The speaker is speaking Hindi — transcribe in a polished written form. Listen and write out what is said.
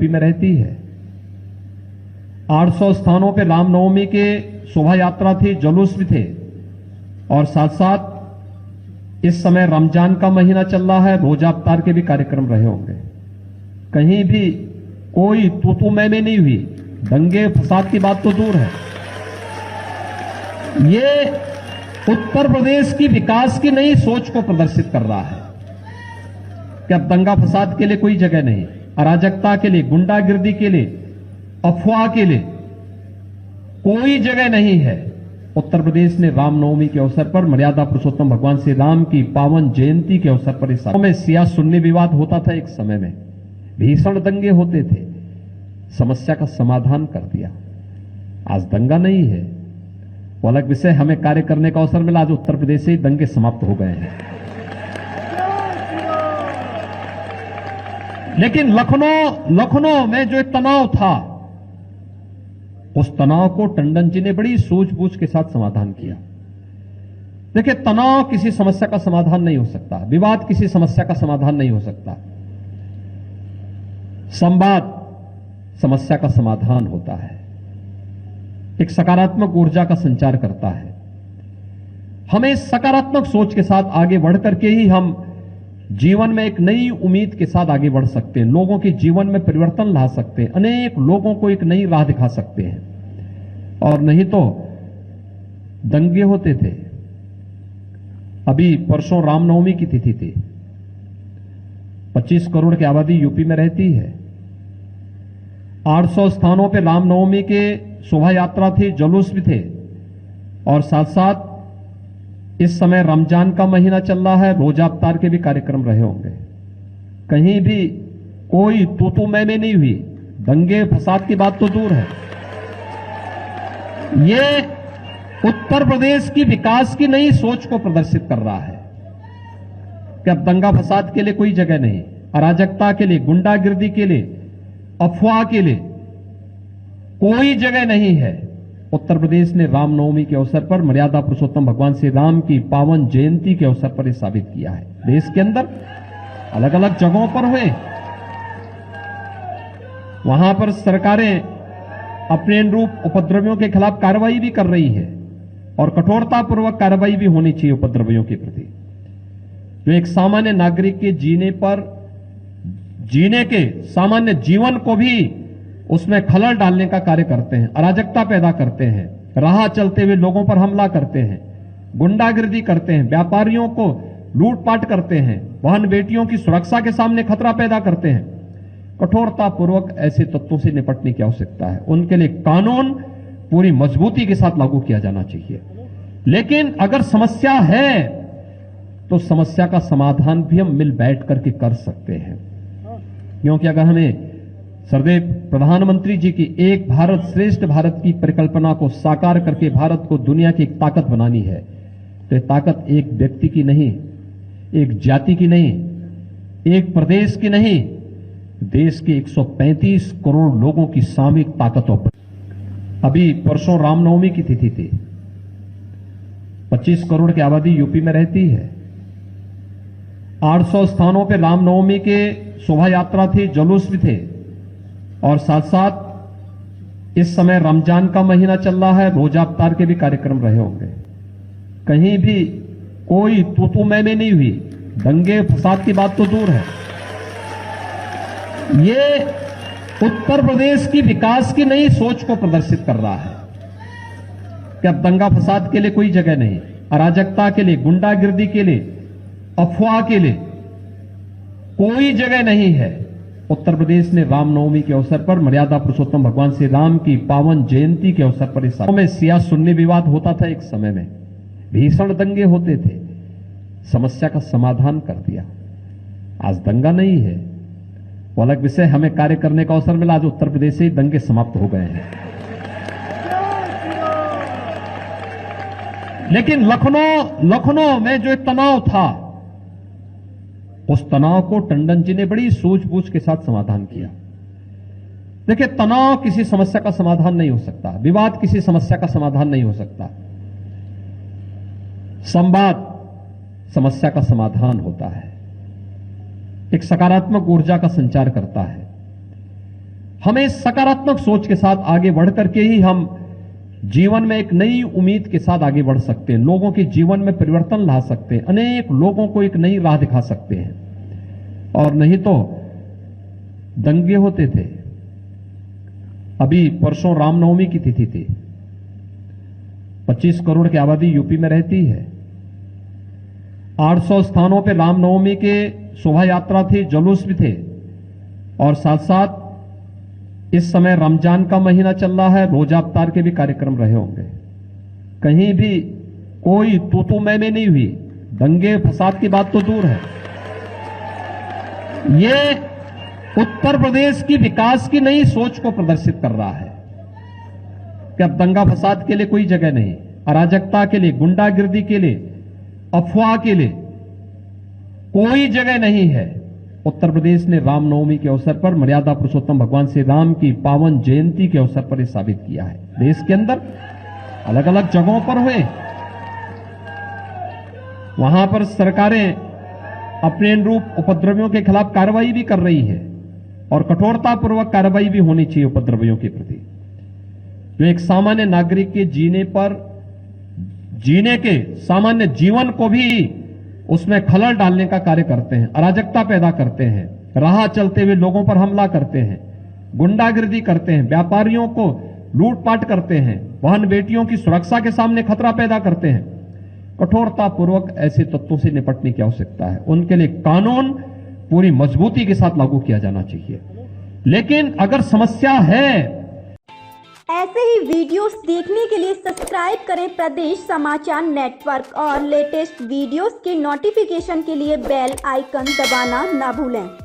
यूपी में रहती है। 800 स्थानों पे रामनवमी के शोभा यात्रा थी, जुलूस भी थे, और साथ साथ इस समय रमजान का महीना चल रहा है, रोजा अफ्तार के भी कार्यक्रम रहे होंगे। कहीं भी कोई तू मैं नहीं हुई, दंगे फसाद की बात तो दूर है। ये उत्तर प्रदेश की विकास की नई सोच को प्रदर्शित कर रहा है कि अब दंगा फसाद के लिए कोई जगह नहीं, अराजकता के लिए, गुंडागिर्दी के लिए, अफवाह के लिए कोई जगह नहीं है। उत्तर प्रदेश ने रामनवमी के अवसर पर, मर्यादा पुरुषोत्तम भगवान श्री राम की पावन जयंती के अवसर पर इस में सिया सुन्नी विवाद होता था, एक समय में भीषण दंगे होते थे, समस्या का समाधान कर दिया। आज दंगा नहीं है, वो अलग विषय, हमें कार्य करने का अवसर मिला। आज उत्तर प्रदेश से ही दंगे समाप्त हो गए हैं। लेकिन लखनऊ में जो एक तनाव था, उस तनाव को टंडन जी ने बड़ी सूझबूझ के साथ समाधान किया। देखिए, तनाव किसी समस्या का समाधान नहीं हो सकता, विवाद किसी समस्या का समाधान नहीं हो सकता। संवाद समस्या का समाधान होता है, एक सकारात्मक ऊर्जा का संचार करता है। हमें सकारात्मक सोच के साथ आगे बढ़ करके ही हम जीवन में एक नई उम्मीद के साथ आगे बढ़ सकते हैं, लोगों के जीवन में परिवर्तन ला सकते हैं, अनेक लोगों को एक नई राह दिखा सकते हैं। और नहीं तो दंगे होते थे। अभी परसों रामनवमी की तिथि थी, 25 करोड़ की आबादी यूपी में रहती है। 800 स्थानों पे रामनवमी के शोभा यात्रा थी, जुलूस भी थे, और साथ साथ इस समय रमजान का महीना चल रहा है, रोजा अफ्तार के भी कार्यक्रम रहे होंगे। कहीं भी कोई तू मैं नहीं हुई, दंगे फसाद की बात तो दूर है। ये उत्तर प्रदेश की विकास की नई सोच को प्रदर्शित कर रहा है कि अब दंगा फसाद के लिए कोई जगह नहीं, अराजकता के लिए, गुंडागिर्दी के लिए, अफवाह के लिए कोई जगह नहीं है। उत्तर प्रदेश ने रामनवमी के अवसर पर, मर्यादा पुरुषोत्तम भगवान श्री राम की पावन जयंती के अवसर पर यह साबित किया है। देश के अंदर अलग अलग जगहों पर हुए, वहां पर सरकारें अपने अनुरूप उपद्रवियों के खिलाफ कार्रवाई भी कर रही है, और कठोरतापूर्वक कार्रवाई भी होनी चाहिए उपद्रवियों के प्रति, जो एक सामान्य नागरिक के जीने के सामान्य जीवन को भी उसमें खलल डालने का कार्य करते हैं, अराजकता पैदा करते हैं, राह चलते हुए लोगों पर हमला करते हैं, गुंडागिर्दी करते हैं, व्यापारियों को लूटपाट करते हैं, बहन बेटियों की सुरक्षा के सामने खतरा पैदा करते हैं। कठोरतापूर्वक ऐसे तत्वों से निपटने की आवश्यकता है। उनके लिए कानून पूरी मजबूती के साथ लागू किया जाना चाहिए। लेकिन अगर समस्या है तो समस्या का समाधान भी हम मिल बैठ करके कर सकते हैं, क्योंकि अगर हमें सरदेव प्रधानमंत्री जी की एक भारत श्रेष्ठ भारत की परिकल्पना को साकार करके भारत को दुनिया की एक ताकत बनानी है, तो यह ताकत एक व्यक्ति की नहीं, एक जाति की नहीं, एक प्रदेश की नहीं, देश के 135 करोड़ लोगों की सामूहिक ताकतों पर। अभी परसों रामनवमी की तिथि थी, 25 करोड़ की आबादी यूपी में रहती है। 800 स्थानों पे रामनवमी के शोभा यात्रा थी, जुलूस भी थे, और साथ साथ इस समय रमजान का महीना चल रहा है, रोजा अफ्तार के भी कार्यक्रम रहे होंगे। कहीं भी कोई तू मैं नहीं हुई, दंगे फसाद की बात तो दूर है। ये उत्तर प्रदेश की विकास की नई सोच को प्रदर्शित कर रहा है कि अब दंगा फसाद के लिए कोई जगह नहीं, अराजकता के लिए, गुंडागिर्दी के लिए, अफवाह के लिए कोई जगह नहीं है। उत्तर प्रदेश ने रामनवमी के अवसर पर, मर्यादा पुरुषोत्तम भगवान श्री राम की पावन जयंती के अवसर पर इस में सिया सुन्नी विवाद होता था, एक समय में भीषण दंगे होते थे, समस्या का समाधान कर दिया। आज दंगा नहीं है, वो अलग विषय, हमें कार्य करने का अवसर मिला। आज उत्तर प्रदेश से ही दंगे समाप्त हो गए हैं। लेकिन लखनऊ में जो एक तनाव था, उस तनाव को टंडन जी ने बड़ी सूझबूझ के साथ समाधान किया। देखिए, तनाव किसी समस्या का समाधान नहीं हो सकता, विवाद किसी समस्या का समाधान नहीं हो सकता। संवाद समस्या का समाधान होता है, एक सकारात्मक ऊर्जा का संचार करता है। हमें सकारात्मक सोच के साथ आगे बढ़ करके ही हम जीवन में एक नई उम्मीद के साथ आगे बढ़ सकते हैं, लोगों के जीवन में परिवर्तन ला सकते हैं, अनेक लोगों को एक नई राह दिखा सकते हैं। और नहीं तो दंगे होते थे। अभी परसों रामनवमी की तिथि थी। 25 करोड़ की आबादी यूपी में रहती है। 800 स्थानों पे रामनवमी के शोभा यात्रा थी, जुलूस भी थे। और साथ साथ इस समय रमजान का महीना चल रहा है, रोजा अफ्तार के भी कार्यक्रम रहे होंगे। कहीं भी कोई तू मैं नहीं हुई। दंगे फसाद की बात तो दूर है। ये उत्तर प्रदेश की विकास की नई सोच को प्रदर्शित कर रहा है कि अब दंगा फसाद के लिए कोई जगह नहीं, अराजकता के लिए, गुंडागिर्दी के लिए, अफवाह के लिए कोई जगह नहीं है। उत्तर प्रदेश ने रामनवमी के अवसर पर, मर्यादा पुरुषोत्तम भगवान श्री राम की पावन जयंती के अवसर पर यह साबित किया है। देश के अंदर अलग अलग जगहों पर हुए, वहां पर सरकारें अपने अनुरूप उपद्रवियों के खिलाफ कार्रवाई भी कर रही है और कठोरतापूर्वक कार्रवाई भी होनी चाहिए उपद्रवियों के प्रति, जो एक सामान्य नागरिक के जीने के सामान्य जीवन को भी उसमें खलल डालने का कार्य करते हैं, अराजकता पैदा करते हैं, राह चलते हुए लोगों पर हमला करते हैं, गुंडागिर्दी करते हैं, व्यापारियों को लूटपाट करते हैं, बहन बेटियों की सुरक्षा के सामने खतरा पैदा करते हैं। कठोरतापूर्वक ऐसे तत्वों से निपटने की आवश्यकता है। उनके लिए कानून पूरी मजबूती के साथ लागू किया जाना चाहिए। लेकिन अगर समस्या है, ऐसे ही वीडियोस देखने के लिए सब्सक्राइब करें प्रदेश समाचार नेटवर्क और लेटेस्ट वीडियोस के नोटिफिकेशन के लिए बेल आइकन दबाना ना भूलें।